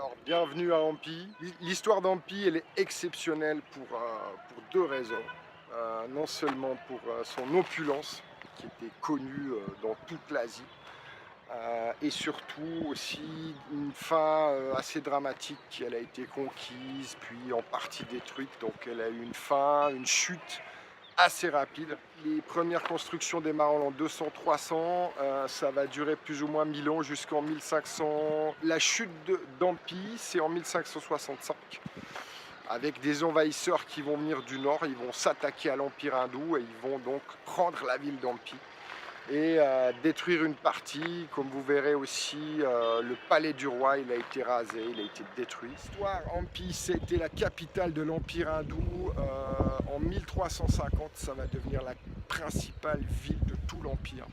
Alors, bienvenue à Ampi. L'histoire d'Ampi, elle est exceptionnelle pour deux raisons. Non seulement pour son opulence, qui était connue dans toute l'Asie, et surtout aussi une fin assez dramatique. Elle a été conquise, puis en partie détruite, donc elle a eu une fin, une chute assez rapide. Les premières constructions démarrent en l'an 200-300, ça va durer plus ou moins 1000 ans jusqu'en 1500. La chute d'Ampi, c'est en 1565, avec des envahisseurs qui vont venir du nord, ils vont s'attaquer à l'Empire hindou et ils vont donc prendre la ville d'Ampi et détruire une partie. Comme vous verrez aussi, le palais du roi, il a été rasé, il a été détruit. L'histoire, Ampi, c'était la capitale de l'Empire hindou. En 1350, ça va devenir la principale ville de tout l'Empire.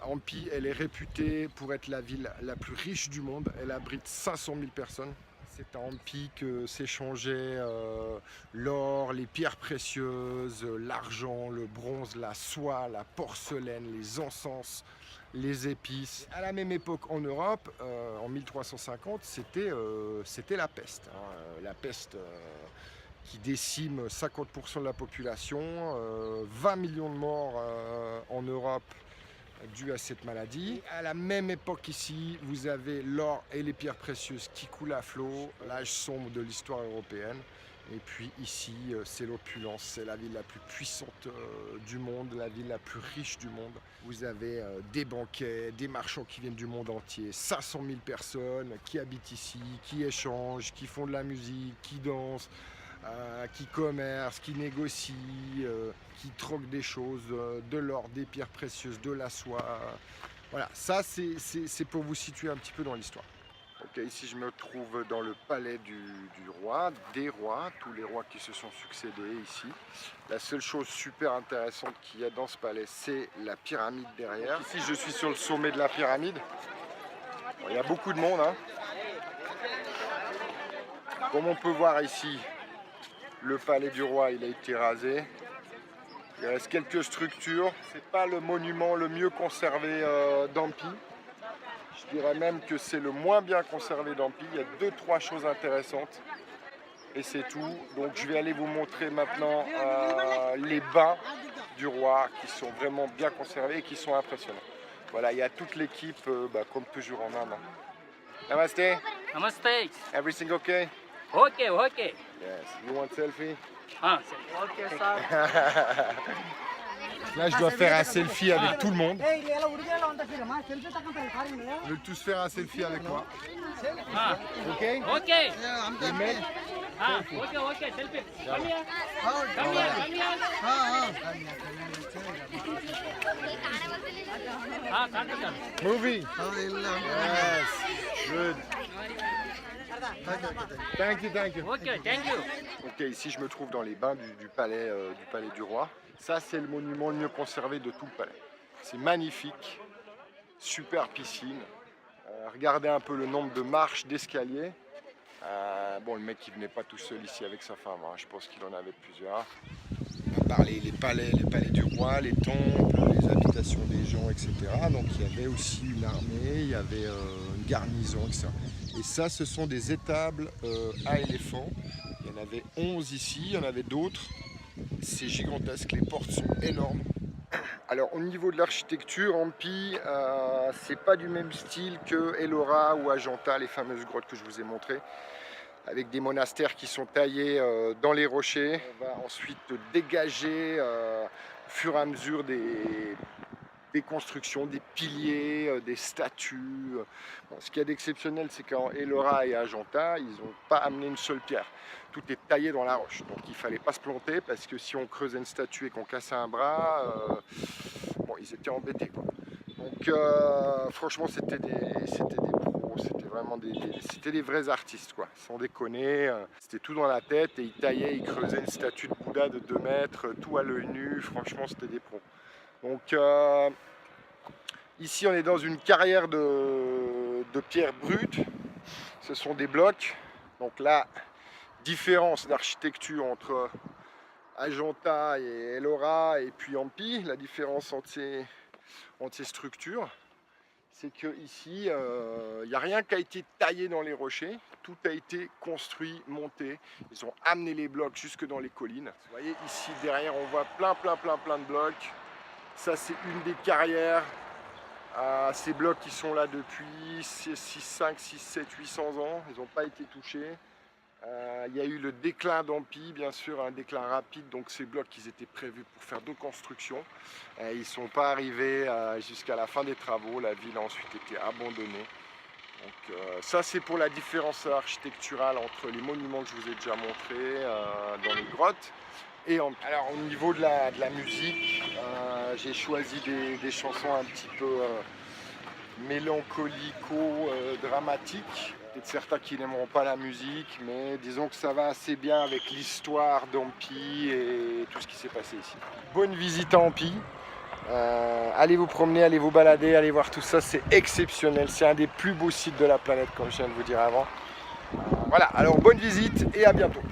Ampi, elle est réputée pour être la ville la plus riche du monde. Elle abrite 500 000 personnes. C'est à Ampi que s'échangeaient l'or, les pierres précieuses, l'argent, le bronze, la soie, la porcelaine, les encens, les épices. À la même époque en Europe, en 1350, c'était la peste. La peste qui décime 50% de la population, 20 millions de morts en Europe dû à cette maladie. À la même époque ici, vous avez l'or et les pierres précieuses qui coulent à flot, l'âge sombre de l'histoire européenne. Et puis ici, c'est l'opulence, c'est la ville la plus puissante du monde, la ville la plus riche du monde. Vous avez des banquets, des marchands qui viennent du monde entier, 500 000 personnes qui habitent ici, qui échangent, qui font de la musique, qui dansent. Qui commercent, qui négocient, qui troquent des choses, de l'or, des pierres précieuses, de la soie. Voilà, ça c'est pour vous situer un petit peu dans l'histoire. Ok, ici je me trouve dans le palais du roi, des rois, tous les rois qui se sont succédés ici. La seule chose super intéressante qu'il y a dans ce palais, c'est la pyramide derrière. Ici je suis sur le sommet de la pyramide. Bon, il y a beaucoup de monde, hein. Comme on peut voir ici, le palais du roi, il a été rasé. Il reste quelques structures. C'est pas le monument le mieux conservé d'Ampi. Je dirais même que c'est le moins bien conservé d'Ampi. Il y a 2-3 choses intéressantes. Et c'est tout. Donc je vais aller vous montrer maintenant les bains du roi qui sont vraiment bien conservés et qui sont impressionnants. Voilà, il y a toute l'équipe, comme toujours en Inde. Namaste. Namaste. Everything okay? Okay, okay. Yes. You want selfie? Ah, okay, sir. Là, je dois faire un selfie avec tout le monde. Ils veulent tous faire un selfie avec moi. Ah, Ok? okay. Les mecs, Ah, okay, okay. Selfie. Come here. Come here. Come here. Ah, sir. movie. Yes. Good. Thank you, thank you. Okay, thank you. Ok, ici je me trouve dans les bains du palais du roi. Ça, c'est le monument le mieux conservé de tout le palais. C'est magnifique, super piscine. Regardez un peu le nombre de marches, d'escaliers. Bon, le mec il venait pas tout seul ici avec sa femme, hein. Je pense qu'il en avait plusieurs. On a parlé les palais du roi, les temples, les habitations des gens, etc. Donc il y avait aussi une armée, il y avait une garnison, etc. Et ça, ce sont des étables à éléphants. Il y en avait 11 ici, il y en avait d'autres. C'est gigantesque, les portes sont énormes. Alors au niveau de l'architecture, Ampi, c'est pas du même style que Ellora ou Ajanta, les fameuses grottes que je vous ai montrées, avec des monastères qui sont taillés dans les rochers. On va ensuite dégager au fur et à mesure des constructions, des piliers, des statues. Bon, ce qu'il y a d'exceptionnel, c'est qu'en Ellora et Ajanta, ils n'ont pas amené une seule pierre. Tout est taillé dans la roche. Donc il ne fallait pas se planter parce que si on creusait une statue et qu'on cassait un bras, bon, ils étaient embêtés, quoi. Donc franchement, c'était des pros, c'était vraiment c'était des vrais artistes, quoi. Sans déconner, c'était tout dans la tête et ils taillaient, ils creusaient une statue de Bouddha de 2 mètres, tout à l'œil nu. Franchement, c'était des pros. Donc ici on est dans une carrière de pierre brute, ce sont des blocs. Donc là, différence d'architecture entre Ajanta et Ellora et puis Ampi, la différence entre ces structures. c'est qu'ici, il n'y a rien qui a été taillé dans les rochers, tout a été construit, monté. Ils ont amené les blocs jusque dans les collines. Vous voyez ici derrière, on voit plein de blocs. Ça, c'est une des carrières. Ces blocs qui sont là depuis 5, 6, 7, 800 ans, ils n'ont pas été touchés. Il y a eu le déclin d'Ampie, bien sûr, un déclin rapide, donc ces blocs ils étaient prévus pour faire d'autres constructions. Ils ne sont pas arrivés jusqu'à la fin des travaux, la ville a ensuite été abandonnée. Donc, ça c'est pour la différence architecturale entre les monuments que je vous ai déjà montrés dans les grottes et Ampie. Alors au niveau de la musique, j'ai choisi des chansons un petit peu mélancolico-dramatiques. Peut-être certains qui n'aimeront pas la musique, mais disons que ça va assez bien avec l'histoire d'Ampie et tout ce qui s'est passé ici. Bonne visite à Ampie. Allez vous promener, allez vous balader, allez voir tout ça, c'est exceptionnel. C'est un des plus beaux sites de la planète, comme je viens de vous dire avant. Voilà, alors bonne visite et à bientôt.